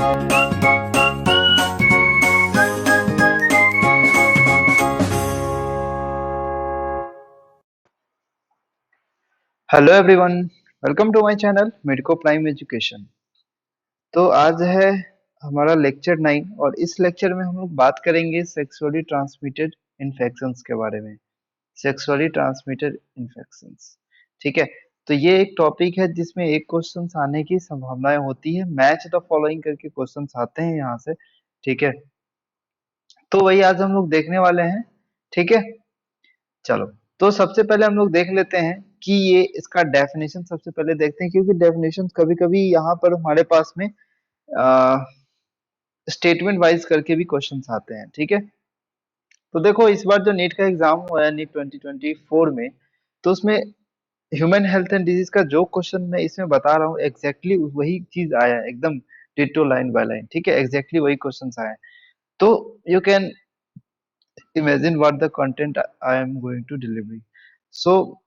Hello everyone, welcome to my channel medico prime education. तो आज है हमारा लेक्चर 9 और इस लेक्चर में हम लोग बात करेंगे सेक्सुअली ट्रांसमिटेड इन्फेक्शंस के बारे में। सेक्सुअली ट्रांसमिटेड इन्फेक्शंस, ठीक है। तो ये एक टॉपिक है जिसमें एक क्वेश्चन आने की संभावनाएं होती है। मैच द फॉलोइंग करके क्वेश्चन आते हैं यहाँ से, ठीक है। तो वही आज हम लोग देखने वाले हैं, ठीक है। चलो, तो सबसे पहले हम लोग देख लेते हैं कि ये इसका डेफिनेशन सबसे पहले देखते हैं, क्योंकि डेफिनेशन कभी कभी यहाँ पर हमारे पास में स्टेटमेंट वाइज करके भी क्वेश्चंस आते हैं, ठीक है। तो देखो, इस बार जो नीट का एग्जाम हुआ है, नीट 2024 में, तो उसमें ह्यूमन हेल्थ एंड डिजीज का जो क्वेश्चन मैं इसमें बता रहा हूँ एग्जैक्टली वही चीज आया है, एकदम डिटो लाइन बाय लाइन, ठीक है। एग्जैक्टली वही क्वेश्चन आए हैं। तो you can imagine what the content I am going to deliver. So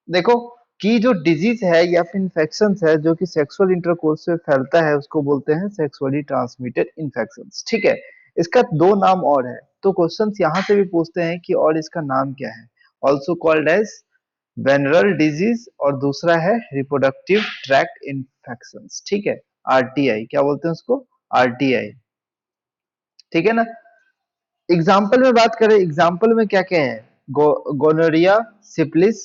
देखो कि जो डिजीज है या फिर इन्फेक्शन है जो कि सेक्सुअल इंटरकोर्स से फैलता है, उसको बोलते हैं सेक्सुअली ट्रांसमिटेड इन्फेक्शन, ठीक है। इसका दो नाम और है, तो क्वेश्चंस यहाँ से भी पूछते हैं कि और इसका नाम क्या है। Also called as venereal disease और दूसरा है रिप्रोडक्टिव ट्रैक्ट इन्फेक्शन, ठीक है। आरटीआई क्या बोलते हैं उसको, आरटीआई, ठीक है ना। एग्जाम्पल में बात करें, एग्जाम्पल में क्या क्या है, gonorrhoea, syphilis,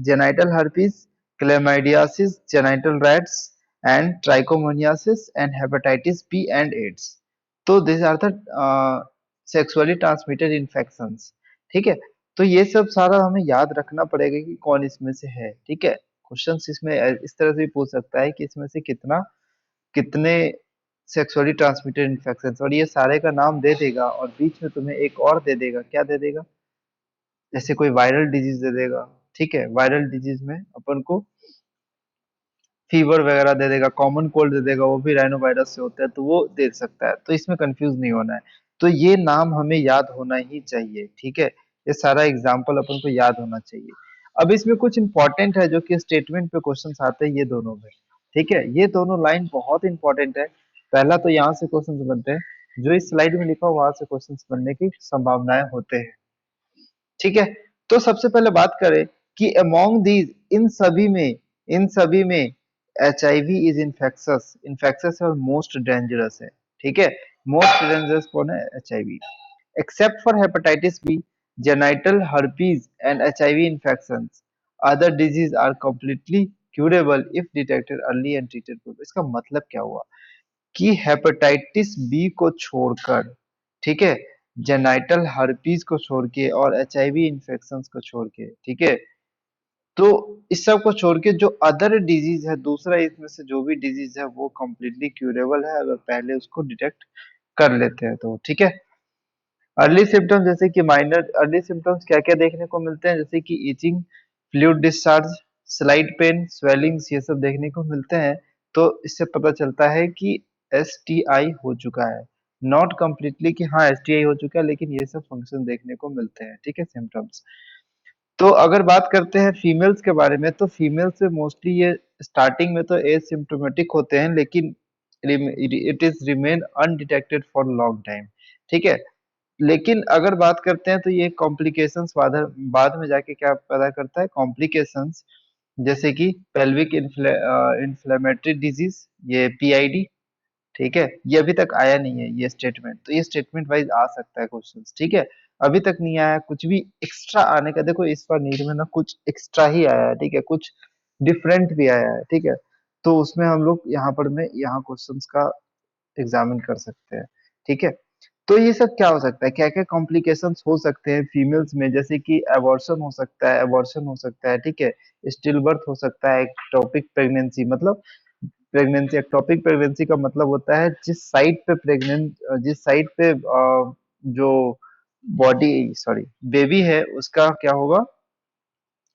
genital herpes, chlamydiasis, genital rats, and trichomoniasis, and hepatitis B and AIDS. तो these are the sexually transmitted infections, ठीक है। तो ये सब सारा हमें याद रखना पड़ेगा कि कौन इसमें से है, ठीक है। क्वेश्चन इसमें इस तरह से भी पूछ सकता है कि इसमें से कितने सेक्सुअली ट्रांसमिटेड इन्फेक्शन, और ये सारे का नाम दे देगा और बीच में तुम्हें एक और दे देगा, क्या दे देगा, जैसे कोई वायरल डिजीज दे देगा, ठीक है। वायरल डिजीज में अपन को फीवर वगैरह दे देगा, कॉमन कोल्ड दे देगा, वो भी राइनो वायरस से होता है, तो वो दे सकता है। तो इसमें कंफ्यूज नहीं होना है। तो ये नाम हमें याद होना ही चाहिए, ठीक है। ये सारा एग्जाम्पल अपन को याद होना चाहिए। अब इसमें कुछ इंपॉर्टेंट है जो कि स्टेटमेंट पे क्वेश्चन आते हैं, ये दोनों में, ठीक है। ये दोनों लाइन बहुत इंपॉर्टेंट है। पहला तो यहाँ से क्वेश्चन बनते हैं, जो इस स्लाइड में लिखा हुआ वहां से क्वेश्चन बनने की संभावनाएं होते हैं, ठीक है। तो सबसे पहले बात करें कि अमोंग दीज, इन सभी में H I V is infectious, infectious और मोस्ट डेंजरस है, ठीक है। मोस्ट डेंजरस कौन है, H I V. Except for hepatitis B, genital herpes and H I V infection, other disease are completely curable if detected early and treated. इसका मतलब क्या हुआ कि हेपेटाइटिस बी को छोड़कर, ठीक है, जेनाइटल हर्पीज को छोड़ के और एचआईवी इन्फेक्शन को छोड़ के, ठीक है, तो इस सब को छोड़ के जो अदर डिजीज है, दूसरा इसमें से जो भी डिजीज है वो कम्प्लीटली क्यूरेबल है अगर पहले उसको डिटेक्ट कर लेते हैं तो, ठीक है। अर्ली सिम्टम्स, जैसे कि माइनर अर्ली सिम्टम्स क्या क्या देखने को मिलते हैं, जैसे कि itching, fluid discharge, slight pain, swellings, ये सब देखने को मिलते हैं। तो इससे पता चलता है कि एसटीआई हो चुका है। नॉट कम्प्लीटली कि हाँ एसटीआई हो चुका है, लेकिन ये सब फंक्शन देखने को मिलते हैं, ठीक है, सिम्टम्स। तो अगर बात करते हैं फीमेल्स के बारे में, तो फीमेल्स से मोस्टली ये स्टार्टिंग में तो एसिम्प्टोमेटिक होते हैं, लेकिन it is remain undetected for long time, ठीक है। लेकिन अगर बात करते हैं तो ये कॉम्प्लिकेशंस बाद में जाके क्या पैदा करता है, कॉम्प्लिकेशंस, जैसे कि पेल्विक इन्फ्लेमेटरी डिजीज, ये पीआईडी, ठीक है। ये अभी तक आया नहीं है ये स्टेटमेंट, तो ये स्टेटमेंट वाइज आ सकता है क्वेश्चंस, ठीक है। अभी तक नहीं आया, कुछ भी एक्स्ट्रा आने का, देखो इस बार नीट में ना कुछ एक्स्ट्रा ही आया है, ठीक है, कुछ डिफरेंट भी आया है, ठीक है। तो उसमें हम लोग यहाँ पर में यहाँ क्वेश्चंस का एग्जामिन कर सकते हैं, ठीक है। तो ये सब क्या हो सकता है, क्या क्या कॉम्प्लिकेशंस हो सकते हैं फीमेल्स में, जैसे कि एबॉर्शन हो सकता है, ठीक है। स्टिल बर्थ हो सकता है, एक्टोपिक प्रेगनेंसी, मतलब प्रेगनेंसी, एक्टोपिक प्रेगनेंसी का मतलब होता है जिस साइड पे जो बॉडी सॉरी बेबी है उसका क्या होगा,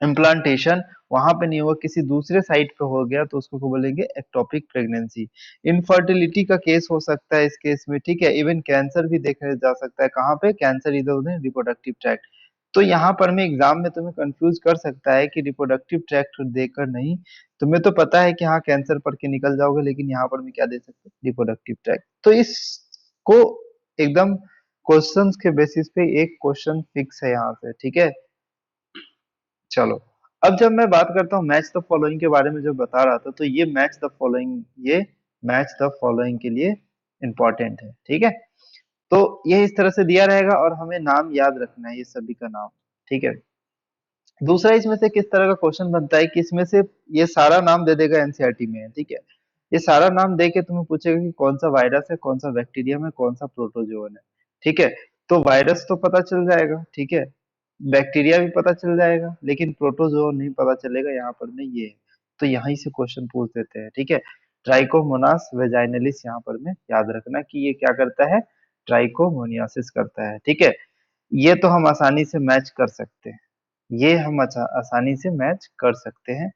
इम्प्लांटेशन वहां पे नहीं होगा, किसी दूसरे साइट पे हो गया, तो उसको बोलेंगे एक्टोपिक प्रेगनेंसी। इनफर्टिलिटी का केस हो सकता है इस केस में, ठीक है। इवन कैंसर भी देखा जा सकता है, कहाँ पे कैंसर, इधर उधर रिप्रोडक्टिव ट्रैक्ट, तो यहाँ पर मैं एग्जाम में तुम्हें कंफ्यूज कर सकता है कि रिप्रोडक्टिव ट्रैक्ट देकर नहीं, तुम्हें तो पता है कि हाँ कैंसर पढ़ के निकल जाओगे, लेकिन यहाँ पर मैं क्या दे सकता हूँ, रिप्रोडक्टिव ट्रैक्ट। तो इसको एकदम क्वेश्चंस के बेसिस पे एक क्वेश्चन फिक्स है यहाँ से, ठीक है। चलो, अब जब मैं बात करता हूँ मैच द फॉलोइंग के बारे में, जो बता रहा था, तो ये मैच द फॉलोइंग, ये मैच द फॉलोइंग के लिए इंपॉर्टेंट है, ठीक है। तो ये इस तरह से दिया रहेगा और हमें नाम याद रखना है, ये सभी का नाम, ठीक है। दूसरा, इसमें से किस तरह का क्वेश्चन बनता है कि इसमें से ये सारा नाम दे देगा एनसीईआरटी में, ठीक है। ये सारा नाम दे के तुम्हें पूछेगा कि कौन सा वायरस है, कौन सा बैक्टीरियम है, कौन सा प्रोटोजोन है, ठीक है। तो वायरस तो पता चल जाएगा, ठीक है। बैक्टीरिया भी पता चल जाएगा, लेकिन प्रोटोजोन नहीं पता चलेगा, यहाँ पर में ये है। तो यहीं से क्वेश्चन पूछ देते हैं, ठीक है। ट्राइकोमोनास वेजाइनलिस, यहाँ पर में याद रखना कि ये क्या करता है, ट्राइकोमोनियासिस करता है, ठीक है। ये तो हम आसानी से मैच कर सकते हैं, ये हम आसानी से मैच कर सकते हैं।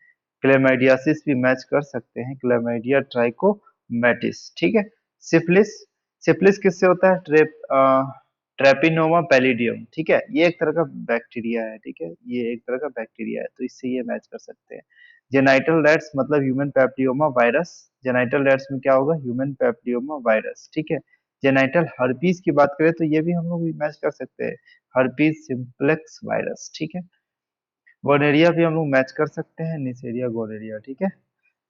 क्लेमाइडियासिस भी मैच कर सकते हैं, क्लेमाइडिया ट्राइकोमैटिस, ठीक है। सिफिलिस, सिफिलिस किससे होता है, ट्रेपिनोमा पैलिडियम, ठीक है। ये एक तरह का बैक्टीरिया है, ठीक है, ये एक तरह का बैक्टीरिया है, तो इससे ये मैच कर सकते हैं। जेनाइटल रैट्स मतलब ह्यूमन पैप्लियोमा वायरस, जेनाइटल रैट्स में क्या होगा, ह्यूमन पैप्लियोमा वायरस, ठीक है। जेनाइटल हर्पीज की बात करें तो ये भी हम लोग मैच कर सकते हैं, हर्पीज सिंप्लेक्स वायरस, ठीक है। गोनेरिया भी हम लोग मैच कर सकते हैं, निसेरिया गोनेरिया, ठीक है।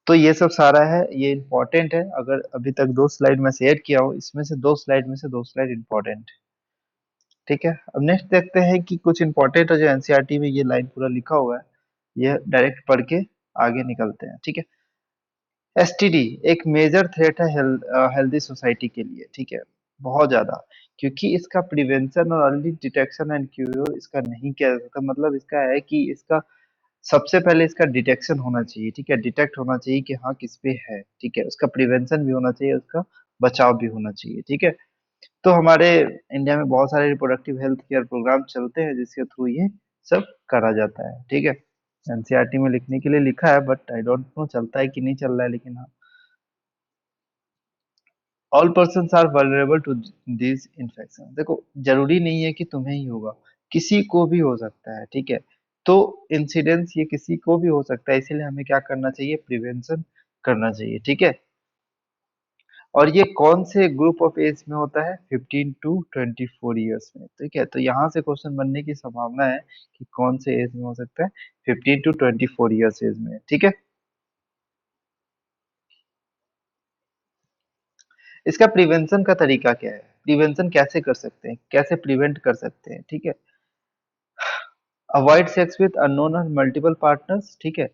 तो ये सब सारा है, ये इंपॉर्टेंट है। अगर अभी तक 2 स्लाइड में शेयर किया हो, इसमें से 2 स्लाइड में से 2 स्लाइड इंपॉर्टेंट है, ठीक है। अब नेक्स्ट देखते हैं कि कुछ इंपॉर्टेंट है जो एनसीईआरटी में ये लाइन पूरा लिखा हुआ है, ये डायरेक्ट पढ़ के आगे निकलते हैं, ठीक है। एसटीडी एक मेजर थ्रेट है हेल्दी सोसाइटी के लिए, ठीक है, बहुत ज्यादा, क्योंकि इसका प्रिवेंशन और अर्ली डिटेक्शन एंड क्यूर इसका नहीं किया जा सकता। मतलब इसका है कि इसका सबसे पहले इसका डिटेक्शन होना चाहिए, ठीक है, डिटेक्ट होना चाहिए कि हाँ किस पे है, ठीक है। उसका प्रिवेंशन भी होना चाहिए, उसका बचाव भी होना चाहिए, ठीक है। तो हमारे इंडिया में बहुत सारे रिप्रोडक्टिव हेल्थ केयर प्रोग्राम चलते हैं जिसके थ्रू ये सब करा जाता है, ठीक है। एनसीईआरटी में लिखने के लिए लिखा है, बट आई डोंट नो चलता है कि नहीं चल रहा है, लेकिन हाँ, all person are vulnerable to this infection. देखो, जरूरी नहीं है कि तुम्हें ही होगा, किसी को भी हो सकता है, ठीक है। तो इंसिडेंस ये किसी को भी हो सकता है, इसीलिए हमें क्या करना चाहिए, प्रिवेंशन करना चाहिए, ठीक है। और ये कौन से ग्रुप ऑफ एज में होता है, 15 to 24 ईयर्स में, ठीक है। तो यहाँ से क्वेश्चन बनने की संभावना है कि कौन से एज में हो सकता है, 15 to 24 ईयर्स एज में, ठीक है। इसका प्रिवेंशन का तरीका क्या है, प्रिवेंशन कैसे कर सकते हैं, कैसे प्रिवेंट कर सकते हैं, ठीक है। अवॉइड सेक्स विद अननोन और मल्टीपल पार्टनर्स, ठीक है।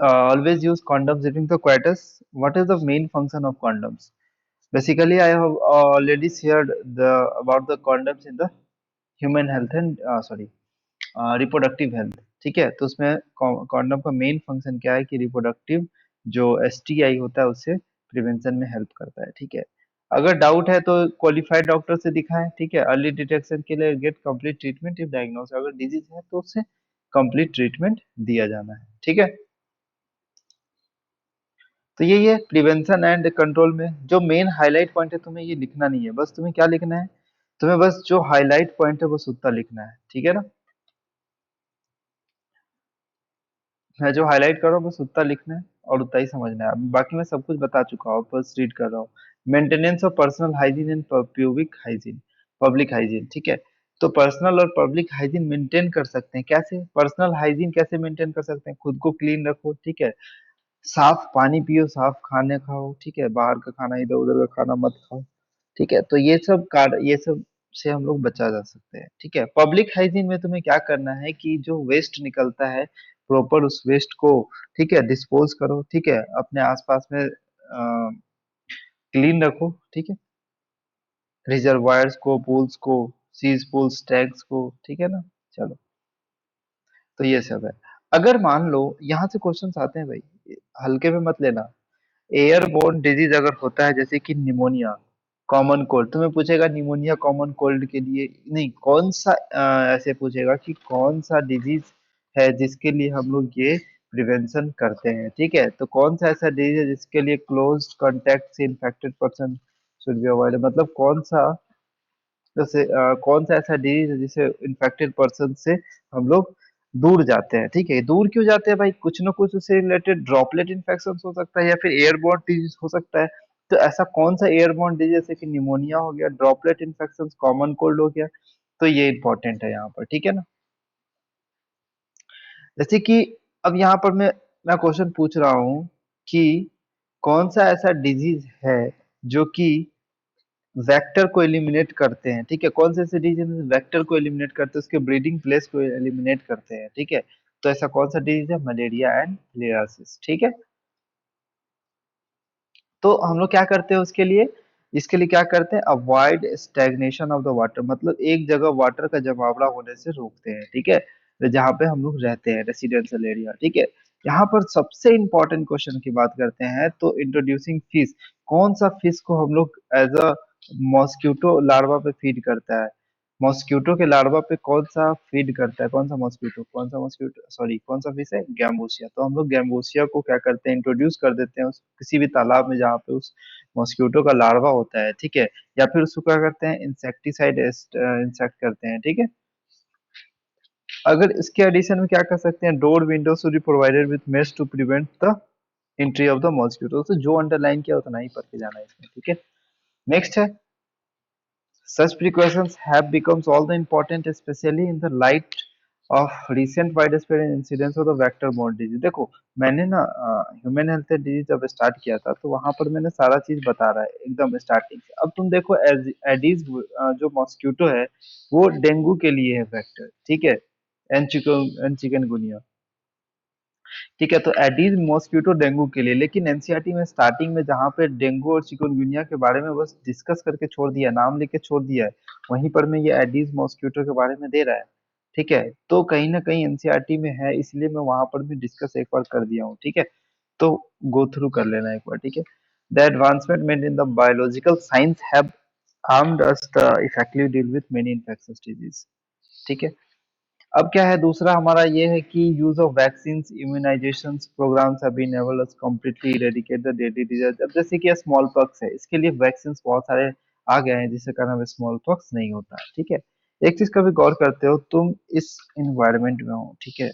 Always use condoms during the coitus. What is the main function of condoms? Basically, I have already shared the about the condoms in the human health and sorry reproductive health, ठीक है। तो उसमें condom का main function क्या है कि reproductive जो STI होता है उससे प्रिवेंशन में हेल्प करता है, ठीक है। अगर डाउट है तो क्वालिफाइड डॉक्टर से दिखाएं, ठीक है। अर्ली डिटेक्शन के लिए get complete treatment if diagnose, अगर डिजीज है तो उससे कंप्लीट ट्रीटमेंट दिया जाना है, ठीक है। तो यही है प्रिवेंशन एंड कंट्रोल में जो मेन हाईलाइट पॉइंट है, तुम्हें ये लिखना नहीं है, बस तुम्हें क्या लिखना है, तुम्हें बस जो हाईलाइट पॉइंट है बस उतना लिखना है, ठीक है ना। मैं जो हाईलाइट कर रहा हूँ बस उतना लिखना है और उतना ही समझना है, बाकी मैं सब कुछ बता चुका हूँ, बस रीड कर रहा हूँ। Maintenance of personal hygiene and pubic hygiene, public hygiene, ठीक है। तो पर्सनल और पब्लिक हाइजीन मेंटेन कर सकते हैं कैसे, पर्सनल हाइजीन कैसे मेंटेन कर सकते हैं, खुद को क्लीन रखो, ठीक है। साफ पानी पियो, साफ खाने खाओ, ठीक है, बाहर का खाना, इधर उधर का खाना मत खाओ, ठीक है। तो ये सब ये सब से हम लोग बचा जा सकते हैं, ठीक है। पब्लिक हाइजीन में तुम्हें क्या करना है कि जो वेस्ट निकलता है प्रॉपर उस वेस्ट को, ठीक है, डिस्पोज करो, ठीक है, अपने आसपास में क्लीन रखो, ठीक है। रिजर्वायर्स को, पूल्स को, सीज पूल्स, टैंक्स को, ठीक है ना। चलो, तो ये सब है। अगर मान लो यहाँ से क्वेश्चंस आते हैं भाई, हल्के में मत लेना। एयरबोर्न डिजीज अगर होता है जैसे कि निमोनिया, कॉमन कोल्ड, तुम्हें पूछेगा निमोनिया कॉमन कोल्ड के लिए नहीं, कौन सा ऐसे पूछेगा कि कौन सा डिजीज है जिसके लिए हम लोग ये प्रिवेंशन करते हैं, ठीक है। तो कौन सा ऐसा डिजीज है जिसके लिए क्लोज कांटेक्ट से infected person should be avoided, मतलब कौन सा जैसे कौन सा ऐसा डिजीज है जिसे इन्फेक्टेड पर्सन से हम लोग दूर जाते हैं, ठीक है। दूर क्यों जाते हैं भाई, कुछ ना कुछ उससे रिलेटेड ड्रॉपलेट इन्फेक्शन हो सकता है या फिर एयरबोर्न डिजीज हो सकता है। तो ऐसा कौन सा एयरबोर्न डिजीज जैसे कि निमोनिया हो गया, ड्रॉपलेट इन्फेक्शन, कॉमन कोल्ड हो गया, तो ये इंपॉर्टेंट है यहाँ पर, ठीक है ना। जैसे कि अब यहाँ पर मैं क्वेश्चन पूछ रहा हूँ कि कौन सा ऐसा डिजीज है जो कि वेक्टर को एलिमिनेट करते हैं, ठीक है। कौन से ऐसे डिजीज वेक्टर को एलिमिनेट करते हैं, उसके ब्रीडिंग प्लेस को एलिमिनेट करते हैं, ठीक है। तो ऐसा कौन सा डिजीज है, मलेरिया एंड फिलियरासिस, ठीक है। तो हम लोग क्या करते हैं उसके लिए, इसके लिए क्या करते हैं, avoid stagnation of the water, मतलब एक जगह वाटर का जमावड़ा होने से रोकते हैं, ठीक है। तो जहाँ पे हम लोग रहते हैं रेसिडेंशियल एरिया, ठीक है। यहाँ पर सबसे इंपॉर्टेंट क्वेश्चन की बात करते हैं, तो इंट्रोड्यूसिंग फिश, कौन सा फिश को हम लोग एज अ मॉस्किटो लार्वा पे फीड करता है। मॉस्किटो के लार्वा पे कौन सा फीड करता है, कौन सा मॉस्किटो सॉरी कौन सा फिश है, गैम्बूसिया। तो हम लोग गैम्बूसिया को क्या करते हैं, इंट्रोड्यूस कर देते हैं उस किसी भी तालाब में जहाँ पे उस मॉस्किटो का लार्वा होता है, ठीक है। या फिर उसको क्या करते हैं, इंसेक्टिसाइड इंसेक्ट करते हैं, ठीक है। अगर इसके एडिशन में क्या कर सकते हैं, door window should be provided with mesh to prevent the entry of the mosquito. तो जो अंडरलाइन किया उतना ही पढ़ के जाना है इसमें, ठीक है। नेक्स्ट है, such precautions have becomes all the important, especially in the light of recent widespread incidents of the vector-borne disease। देखो मैंने ना ह्यूमन हेल्थ डिजीज जब स्टार्ट किया था तो वहां पर मैंने सारा चीज बता रहा है एकदम स्टार्टिंग से। अब तुम देखो एडीज जो मॉस्किटो है वो डेंगू के लिए है वेक्टर, ठीक है। एंड चिकनगुनिया, ठीक है। तो एडीज मॉस्किटो डेंगू के लिए, लेकिन एनसीईआरटी में स्टार्टिंग में जहाँ पे डेंगू और चिकनगुनिया के बारे में बस डिस्कस करके छोड़ दिया, नाम लेके छोड़ दिया है, वहीं पर में ये एडीज मॉस्किटो के बारे में दे रहा है, ठीक है। तो कहीं ना कहीं एनसीईआरटी में है, इसलिए मैं वहां पर भी डिस्कस एक बार कर दिया हूँ, ठीक है। तो गो थ्रू कर लेना एक बार, ठीक है। The advancement made in the biological science have armed us to effectively deal with many infectious disease, ठीक है। अब क्या है दूसरा हमारा ये है कि use of vaccine immunisation programmes have been able to completely eradicate the deadly disease. अब जैसे कि स्मॉल पॉक्स है, इसके लिए वैक्सीन बहुत सारे आ गए हैं जिसके कारण अब स्मॉल पॉक्स नहीं होता है, ठीक है। एक चीज का भी गौर करते हो, तुम इस इन्वायरमेंट में हो, ठीक है।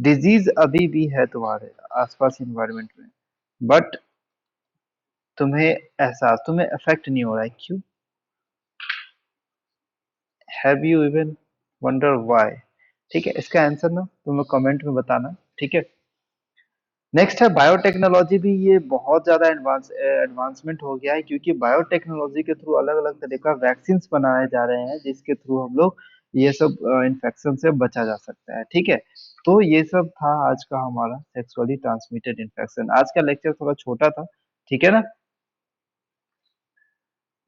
डिजीज अभी भी है तुम्हारे आसपास इन्वायरमेंट में, बट तुम्हें अफेक्ट नहीं हो रहा है, क्यों, have you even wonder why, ठीक है। इसका आंसर ना तुम्हें कमेंट में बताना, ठीक है। नेक्स्ट है बायोटेक्नोलॉजी, भी ये बहुत ज्यादा एडवांसमेंट हो गया है, क्योंकि बायोटेक्नोलॉजी के थ्रू अलग अलग तरह का वैक्सीन बनाए जा रहे हैं जिसके थ्रू हम लोग ये सब इन्फेक्शन से बचा जा सकता है, ठीक है। तो ये सब था आज का हमारा सेक्सुअली ट्रांसमिटेड इन्फेक्शन। आज का लेक्चर थोड़ा छोटा था, ठीक है ना।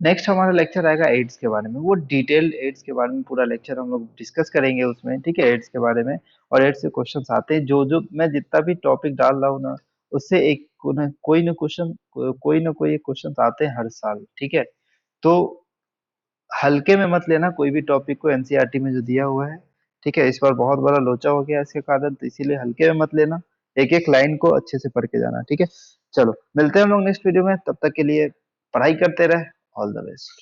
नेक्स्ट हमारा लेक्चर आएगा एड्स के बारे में, वो डिटेल एड्स के बारे में पूरा लेक्चर हम लोग डिस्कस करेंगे उसमें, ठीक है, एड्स के बारे में। और एड्स से क्वेश्चंस आते हैं, जो जो मैं जितना भी टॉपिक डाल रहा हूँ ना, उससे एक कोई ना क्वेश्चन, कोई ना कोई क्वेश्चन आते हैं हर साल, ठीक है। तो हल्के में मत लेना कोई भी टॉपिक को, एनसीईआरटी में जो दिया हुआ है, ठीक है। इस बार बहुत बड़ा लोचा हो गया इसके कारण, तो इसीलिए हल्के में मत लेना, एक एक लाइन को अच्छे से पढ़ के जाना, ठीक है। चलो मिलते हैं हम लोग नेक्स्ट वीडियो में, तब तक के लिए पढ़ाई करते रहे। All the best.